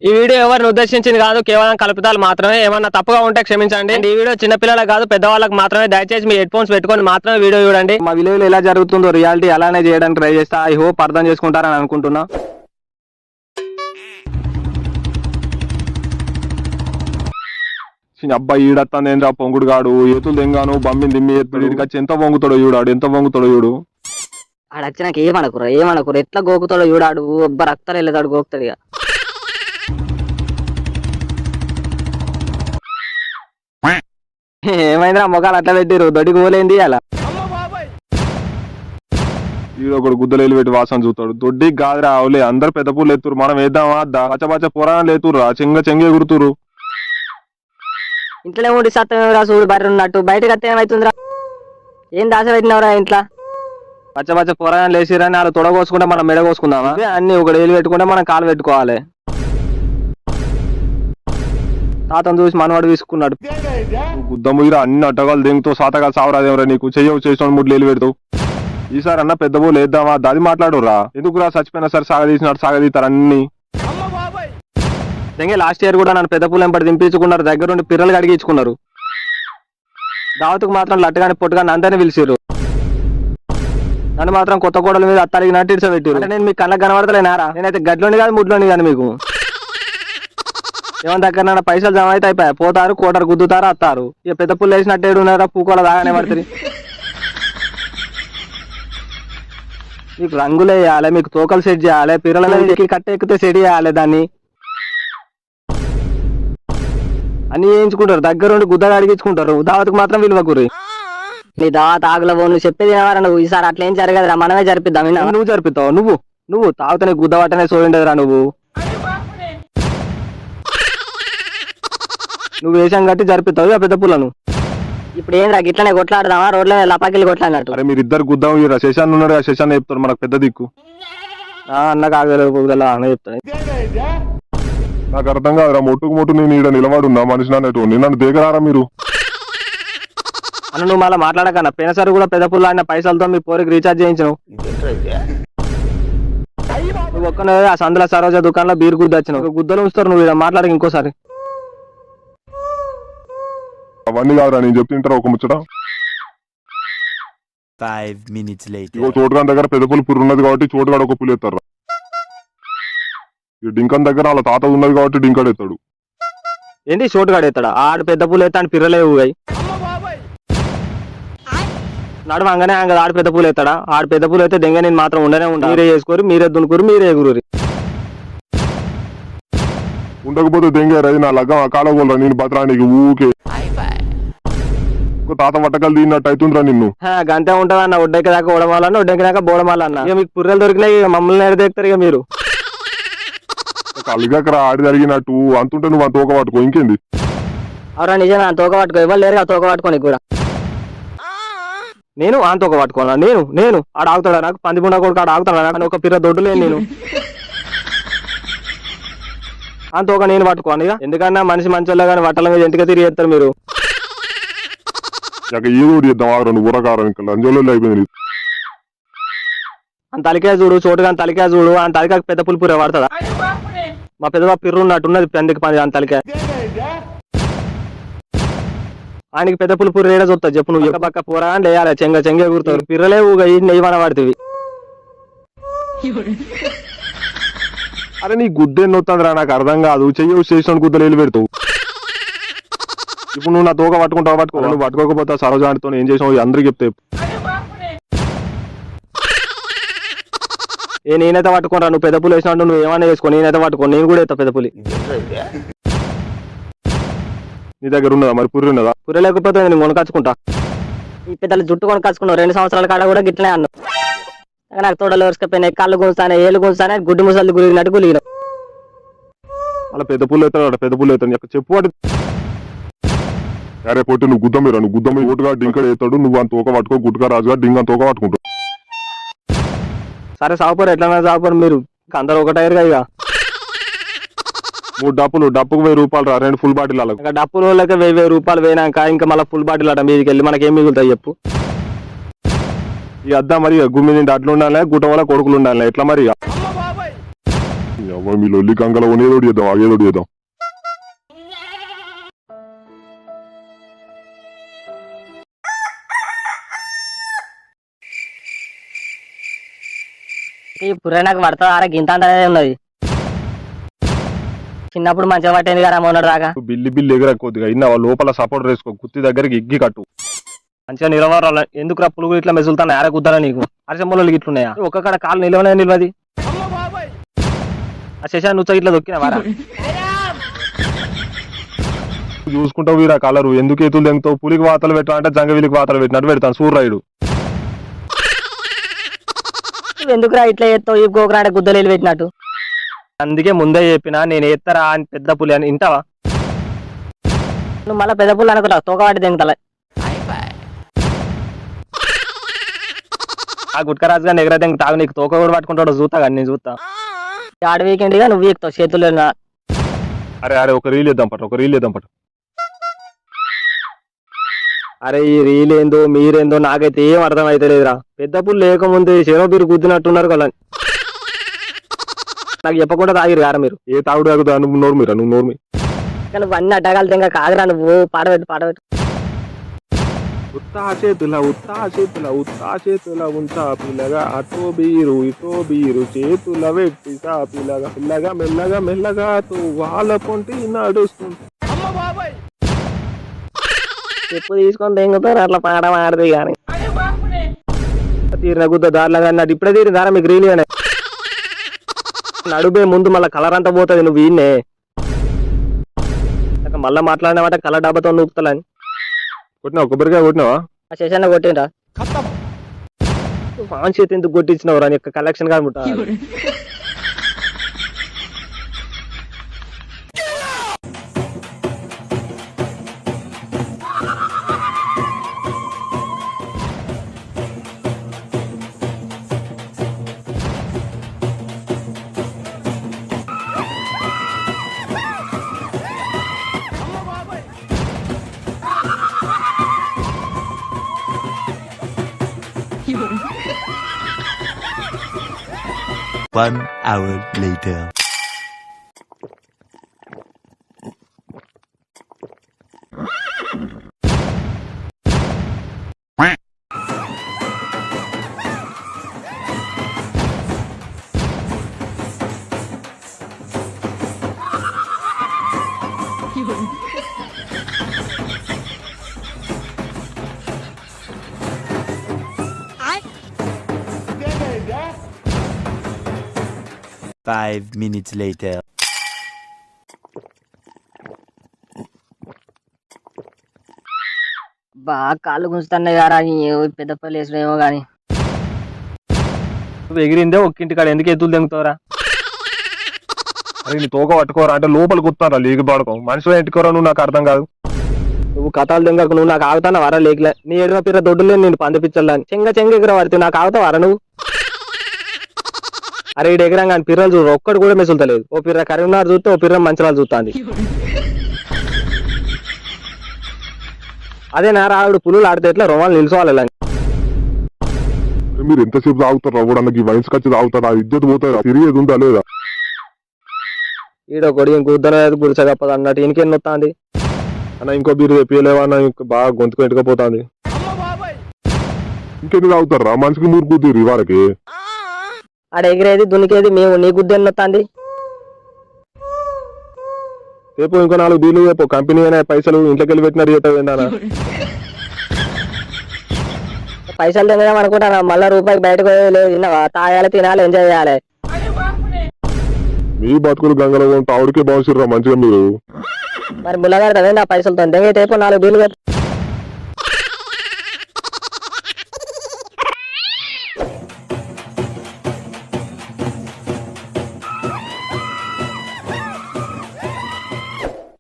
ఈ వీడియో ఎవరిని ఉద్దేశించింది కాదు, కేవలం కల్పితాలు మాత్రమే. ఏమన్నా తప్పుగా ఉంటే క్షమించండి. ఈ వీడియో చిన్నపిల్లలకు కాదు పెద్దవాళ్ళకి మాత్రమే. దయచేసి మీ హెడ్ ఫోన్స్ పెట్టుకొని మాత్రమే వీడియో చూడండి. మా విలేజ్ ఎలా జరుగుతుందో రియాలిటీ అలానే చేయడానికి ట్రై చేస్తా. ఐ హోప్ అర్థం చేసుకుంటారని అనుకుంటున్నా. అబ్బాయి ఈడత్తాను ఏంద్రా పొంగుడు గాడు ఏతులు తెంగాను బమ్మిని దిమ్మి ఎత్తుడు ఇడికొచ్చి ఎంత పొంగుతాడో చూడాడు, ఎంత పొంగుతాడో చూడు. ఆడ వచ్చినాక ఏమనుకురా ఎట్లా గోకుతాడో చూడాడు. ఒబ్బ రక్తాలు వెళ్ళేదాడు గోకుతాడు. ఇక ఏమైందిరా మొగాలు అట్లా పెట్టిరు, దొడ్డికి పోలేంది అలా. ఈడొకడు గుద్దలేలు పెట్టి వాసన చూస్తాడు. దొడ్డికి కాదురా అవులే, అందరు పెద్ద పూలు ఎత్తురు, మనం వేద్దామా పచ్చ పురాణాలు ఎత్తురు, చెంగ ఎగురుతురు. ఇంట్లోనే ఉండి సత్తం చూడు బర్రె ఉన్నట్టు, బయటకు వస్తే ఏమవుతుందిరా? ఏం దాస పెట్టినవరా ఇంట్లో? పచ్చ పొరాణాలు వేసిరని వాళ్ళు తొడగోసుకుంటే మనం మెడ కోసుకుందామా? అన్ని ఒకటి వేలు పెట్టుకుంటే మనం కాలు పెట్టుకోవాలి. తాతను చూసి మనవాడు తీసుకున్నాడు. గుద్దముయిరా అన్ని అడ్డగాలు దెంగుతో సాతగా సావరాదేమరా, నీకు చెయ్యవు చేసిన మూడు లేలు పెడతావు. ఈసారి అన్న పెద్ద పూలు వేద్దామా దాది మాట్లాడురా, ఎందుకురా చచ్చిపోయినా సరే సాగదీసినాడు సాగదీతారు అన్ని. లాస్ట్ ఇయర్ కూడా నన్ను పెద్ద పూలు ఎంపటి దింపించుకున్నారు, దగ్గరుండి పిర్రలు కడిగించుకున్నారు. దావతుకు మాత్రం లట్టుగాని పొట్టుగాని అందరినీ పిలిచిరు. నన్ను మాత్రం కొత్త కోడల మీద అత్తలిగినట్టు ఇడిసబెట్టారు. అంటే నేను మీకు కళ్ళకు కనబడతలేనారా? నేనైతే గడ్లోని కాదు ముడ్లోని కాదు. మీకు ఏమన్నా దగ్గర పైసలు జమ అయితే అయిపోయాయి, పోతారు కోటరు గుద్దుతారు అత్తారు. ఇక పెద్ద పుల్లు వేసినట్టు ఏడున్నారా, పూకోల దాగానే పడుతుంది. మీకు రంగులు వేయాలి, మీకు తోకలు సెట్ చేయాలి, పిర్రల మీద కట్ట ఎక్కితే సెట్ చేయాలి, దాన్ని అన్ని చేయించుకుంటారు. దగ్గరుండి గుద్దగా అడిగించుకుంటారు. దావతకు మాత్రం విలువ గురి. నీ దావత్ ఆగులో నువ్వు చెప్పేది ఏమరా? నువ్వు ఈసారి అట్లా ఏం జరగదురా, మనమే జరిపిద్దాం. నువ్వు జరిపిస్తావు. నువ్వు తాగుతా నీకు గుద్ద పట్టనే సోయిండదురా. నువ్వు వేషం కట్టి జరిపిస్తావు పెద్ద పుల్లను. ఇప్పుడు ఏంద్రా గిట్లనే కొట్లాడదామా? రోడ్ల లపాకిలు కొట్లాడినట్టు. అరే మీరు ఇద్దరు గుద్దాం. శశాన్ ఉన్నాడు, ఆ శశాన్ చెప్తారు మనకు పెద్ద దిక్కు. అన్న కాగల అన్న చెప్తాను. నాకు అర్థం కాదురా, మొట్టుకు నేను ఈడ నిలబడున్నా మనిషి అన్నట్టు నన్ను దిగరారా మీరు. అన్న నువ్వు మళ్ళీ మాట్లాడకన్నా. పోయినసారి కూడా పెద్ద పుల్ల అన్న పైసలతో మీ పోరికి రీఛార్జ్ చేయించను. నువ్వు ఒక్కనే ఆ సందుల సరోజ దుకాణంలో బీర్ గుద్ద వచ్చినావు. గుద్దలు ఉంచుతారు. నువ్వు మాట్లాడక ఇంకోసారి. అవన్నీ కాదురా నేను చెప్తుంటారా ఒక ముచ్చట. 5 minutes later. ఇగో చోటుగాని దగ్గర పెద్ద పులి పుర్రు ఉన్నది కాబట్టి చోటుగాడు ఒక పులి ఎత్తారా. ఈ డింకన్ దగ్గర వాళ్ళ తాత ఉన్నది కాబట్టి డింకాడు ఎత్తాడు. ఏంటి షోటు గాడు ఎత్తాడా? ఆడు పెద్ద పూలు ఎత్తాడు, పిర్రలే ఊగాయి. నడవంగానే ఆడు పెద్ద పూలు ఎత్తాడా? ఆడు పెద్ద పూలు అయితే దెంగ నేను మాత్రం ఉండనే ఉంటా. మీరే చేసుకోరు, మీరే దునుకురు, మీరే ఎగురు. ఉండకపోతే దెంగారు నా లగ్గం ఆ కాలగోలరా నేను బతరానికి ఊకే తాత వట్టకలు తిన్నట్టు అవుతుందిరా నిన్ను. గంతే ఉంటది అన్న. ఒడ్డెక్క దాకా ఓడమాలన్న, ఒడ్డెక్క దాకా బోడమాలన్న. ఇక మీకు పుర్రెలు దొరికినాయి, మమ్మల్ని ఎడదెక్కుతారు. ఇక మీరు కలిగకరా ఆడి జరిగినట్టు అంతుంటే నువ్వు ఆ తోక పట్టుకో ఇంకేంది. అవరా నిజంగా తోక పట్టుకో, ఇవ్వాలి లేరు తోక పట్టుకోని కూడా. నేను ఆ తోక పట్టుకోవాలా? నేను ఆడ ఆగుతాడా? నాకు పందిపుండ కొడుకు ఆడ ఆగుతాడా? నాకు ఒక పిర్ర దొడ్డు లేను నేను. ఆ తోక నేను పట్టుకోను. ఇక ఎందుకన్నా మనిషి మంచోళ్ళ కానీ వట్టల మీద ఎంటిగా తిరిగి చేస్తారు మీరు. ఏదో చేద్దాం ఆరు నువ్వు ఊరకారం ఇంకా లంజోలో అయిపోయింది. అంత తలికాయ చూడు, చోటుగా తలికాయ చూడు. అంత తలికాయ పెద్ద పులి పూర పడుతుందా? మా పెద్ద పిర్రు ఉన్నట్టున్నది పెందికి పని అంత తలికాయ. ఆయనకి పెద్ద పులి పూర ఏడా చూస్తా చెప్పు. నువ్వు పక్క పూర అని వేయాలి, చెంగ ఎగురుతావు. పిర్రలే ఊగా నెయ్యమన పడుతుంది. అరే నీ గుద్దెన్ని వస్తుందిరా నాకు అర్థం కాదు. చెయ్యి చేసిన గుద్దలు వెళ్ళి పెడతావు. ఇప్పుడు నువ్వు నా తోక పట్టుకుంటావు, పట్టుకో. నువ్వు పట్టుకోకపోతే సరోజానితో ఏం చేసావు అందరికి చెప్తే. నేనైతే పట్టుకుంటా. నువ్వు పెద్ద పులి వేసినట్టు నువ్వు ఏమైనా వేసుకో, నేనైతే పట్టుకో. నేను కూడా ఎత్తా పెద్ద పులి. నీ దగ్గర ఉన్నదా మరి పుర్రి ఉన్నదా? పుర్రె లేకపోతే నేను కొనకచ్చుకుంటా. ఈ పెద్దలు జుట్టు కొనుకొచ్చుకున్నావు 2 సంవత్సరాల కాడ కూడా గిట్లనే అన్నావు. నాకు తోడలు వరుసకపోయినాయి, కాళ్ళు గుంజానే, ఏళ్ళు గుంజానే, గుడ్డి ముసలి గురిగినట్టు గులిగినావు. అలా పెద్ద పుల్లు ఎత్తాడు, పెద్ద పుల్లు ఎత్తాను చెప్పు. వాడు అరే పొట్టి నువ్వు గుద్దం మీరు, నువ్వు గుద్దం ఓటుగా డింకడ ఎత్తాడు. నువ్వు అంత తోక పట్టుకో, గుట్టుగా రాజుగా డింగ తోక పట్టుకుంటావు. సరే సాగుపోరు, ఎట్లా సాగుపోరు మీరు. అందరు ఒకటైరుగా. ఇక 3 డప్పుకు 1000 రూపాయలు రా, 2 ఫుల్ బాటిల్ అలా. ఇక డప్పుల వాళ్ళకి 1000 రూపాయలు పోయినాక ఇంకా మళ్ళీ ఫుల్ బాటిల్ అట మీదికి వెళ్ళి మనకేం మిగులుతాయి చెప్పు. ఇక అద్దా మరి గుమ్మి నిండి అట్లు ఉండాలి, గుట్ట వల్ల కొడుకులు ఉండాలి. ఎట్లా మరి మీ లొల్లి గంగలో ఏదోటి చేద్దాం ఏదోటి చేద్దాం. ఈ పుర్రె నాకు పడుతుంది ఆరా గింత అంతనే ఉన్నది. చిన్నప్పుడు మంచిగా పట్టేది కదా మొన్నటి దాకా. బిల్లి బిల్లి ఎగర కొద్దిగా ఇన్న లోపల సపోర్ట్ వేసుకో గుత్తి దగ్గరికి ఎగ్గి కట్టు. మంచిగా నిలవరాల ఎందుకు రా పులుగు ఇట్లా మెసులుతాను ఆర కుద్దారా నీకు అరసమ్మలు ఇట్లున్నాయా ఒక్కక్కడ కాలు నిలవనే నిలవది. ఆ శశా నువ్వు ఇట్లా దొక్కినా వారా చూసుకుంటావు వీరా కలరు ఎందుకు ఎతులు తెంగుతావు. పులికి వాతలు పెట్టా అంటే జంగవిలికి వాతలు పెట్టినట్టు పెడతాను సూర్రాయుడు. నువ్వు ఎందుకురా ఇట్లా ఎత్తావు ఈ గోకరాడ గుద్దలు పెట్టినట్టు. అందుకే ముందే చెప్పినా నేను ఎత్తరా అని పెద్ద పులి అని ఇంటావా. నువ్వు మళ్ళీ పెద్ద పుల్లు అనుకుంటావు తోకవాటి దెంగతల. ఆ గుట్కరాజు గారిని ఎగరైతే తాగు నీకు తోక కూడా పట్టుకుంటాడు చూస్తా కానీ నేను చూస్తా. ఆడ వీకెండ్ గా నువ్వు ఎక్కుతావు చేతుల్లో. అరే అరే ఒక రీల్ వేద్దాం పట్టు ఒక రీల్ వేద్దాం పట్టు. అరే ఈ రీల్ ఏందో మీరేందో నాకైతే ఏం అర్థం అయితే లేదురా. పెద్ద పుల్లు లేకముందే శనో మీరు గుద్దినట్టున్నారు కదా. నాకు చెప్పకుండా తాగిరు కారా మీరు. ఏ తాగుడు తాగుతా నువ్వు నోరు మీరా నువ్వు నోరు మీ. నువ్వు అన్ని అడ్డగాలు తెంగ కాదురా నువ్వు పాడబెట్టు. ఉత్తా చేతుల ఉంచా పిల్లగా అటో బీరు ఇటో బీరు చేతుల వెట్టి సా పిల్లగా పిల్లగా మెల్లగా మెల్లగా వాళ్ళ పొంటి నడుస్తుంది. చెప్పు తీసుకొని తెంగుతారు అట్లా పాడ మాడదు కానీ తీరిన గుద్ద దారిలో కానీ నాకు ఇప్పుడే తీరిందారా మీకు రీల్ అనే నడుబే ముందు మళ్ళీ కలర్ అంతా పోతుంది. నువ్వు ఈయన్నే మళ్ళా మాట్లాడినామంటే కలర్ డబ్బాతో నూపుతాలని. కొట్టినావా కొబ్బరికాయ కొట్టినావా. ఆ శేషన్న కొట్టిండ్రా ఫాన్ చేతి ఎందుకు కొట్టించినవు రా యొక్క collection కానుకుంటా. One hour later. Five minutes later. బాగా కాళ్ళు గుంజుతున్నాయి కదా పెద్ద పల్లి వేసినేమో గానీ. నువ్వు ఎగిరిందే ఒక్కింటి కాడ ఎందుకు ఎత్తులు తెంగుతావురా. అరే నీ తోక పట్టుకోరా అంటే లోపల కుత్తారా లేకి పాడుకో మనిషి ఇంటికోరా నువ్వు నాకు అర్థం కాదు. నువ్వు కథలు తెంగకు నువ్వు నాకు ఆగుతానా వరా లేకలే. నీ ఎడిన పిర్ర దొడ్డులే నేను పందిపించాలని చెంగ ఎగిర పడితే నాకు ఆగుతావారా నువ్వు. అరే ఇటు ఎగిరాం కానీ పిర్రలు చూడు ఒక్కడు కూడా మెసులుతలేదు. ఓ పిర్ర కరీంనగర్ చూస్తే ఓ పిర్ర మంచిరాలు చూస్తుంది. అదే నా రాడు పులులు ఆడితే ఎట్లా రోమాలు నిలుచోవాలి. మీరు ఎంతసేపు తాగుతారా కూడా నాకు ఈ వయసుకి వచ్చి తాగుతారా ఇద్దరు పోతారా తిరిగేది ఉందా లేదా. ఈడో కొడి గుద్దన గుడిచగప్పదు అన్నట్టు ఇంకేం వస్తుంది అన్న ఇంకో బీరు తెప్పియలేవా అన్న బాగా గొంతుకు ఎంటుకపోతుంది. ఇంకెందుకు తాగుతారా మనిషికి మూడు కుదిరి వారికి. ఆడ ఎగిరేది దునికేది మేము నీ గుద్ద ఎన్ని వస్తుంది. రేపు ఇంకో 4 బీర్లు రేపు కంపెనీ అయినా పైసలు ఇంట్లోకి వెళ్ళి పెట్టినారు చెప్పేదానా. పైసలు తినడం అనుకుంటాను మళ్ళీ రూపాయికి బయటకు లేదు తిన్నావా తాగాలి తినాలి ఎంజాయ్ చేయాలి. మీ బతుకులు గంగలో ఉంటే ఆవిడకే బాగుంటారా మంచిగా మీరు. మరి ముల్లగారు కదండి ఆ పైసలతో రేపు 4 బీర్లు కట్టు.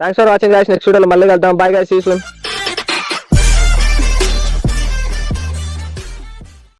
Thanks for watching guys. Next వీడియోలో మళ్ళీ కలుద్దాం. Bye guys. See you soon.